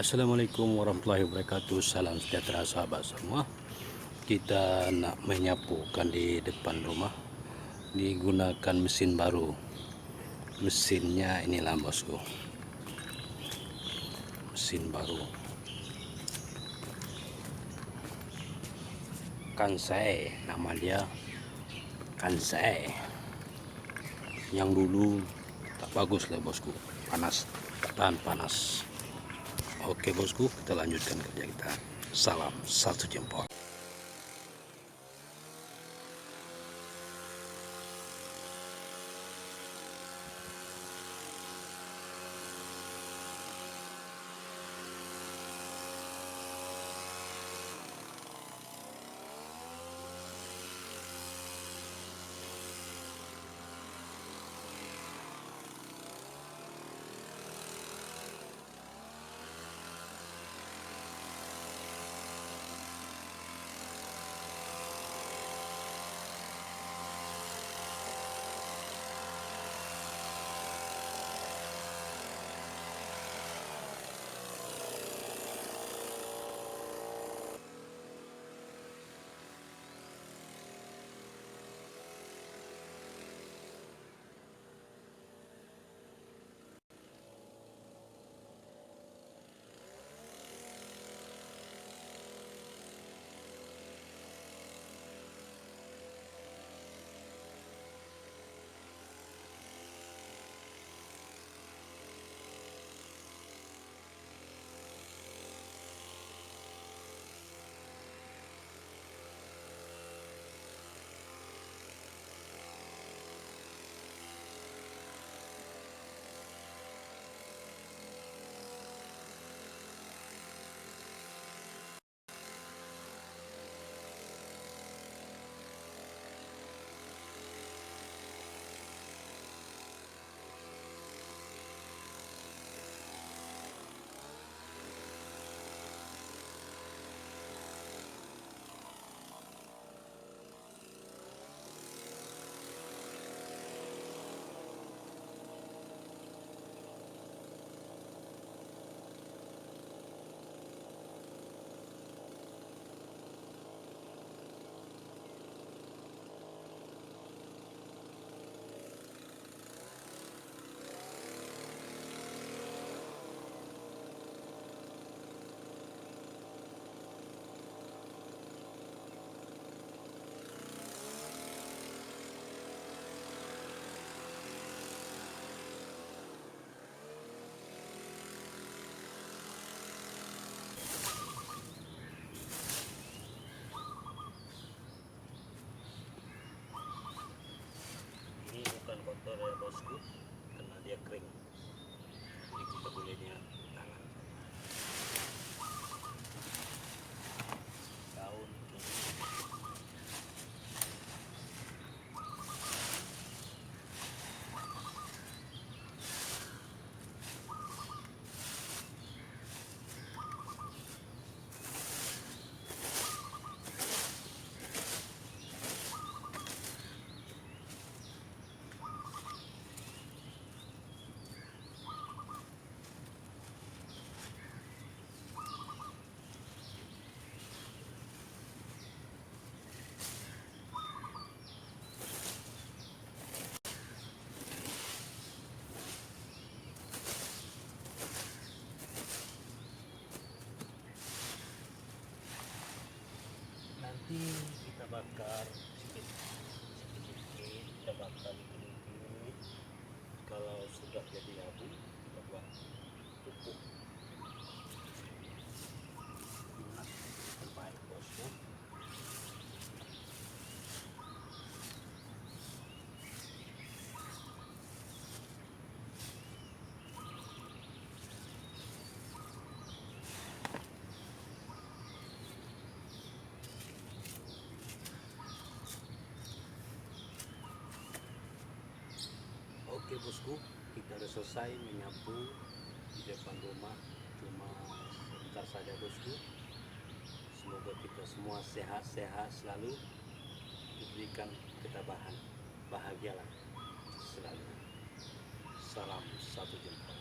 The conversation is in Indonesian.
Assalamualaikum warahmatullahi wabarakatuh. Salam sejahtera sahabat semua. Kita nak menyapukan di depan rumah, digunakan mesin baru. Mesinnya inilah bosku, mesin baru Kansai, nama dia Kansai. Yang dulu tak bagus lah bosku, panas, tak tahan panas. Oke bosku, kita lanjutkan kerja kita. Salam satu jempol. Ini bukan kotor ya bosku, karena dia kering. Jadi kita boleh lihat tangan daun ini. Nanti kita bakar sedikit, kita bakar dikit-dikit. Kalau sudah jadi abu, kita buat pupuk. Minyak terbaik bosku. Oke bosku, kita sudah selesai menyapu di depan rumah. Cuma sebentar saja bosku. Semoga kita semua sehat-sehat selalu, diberikan ketabahan, bahagialah selalu. Salam satu jempol.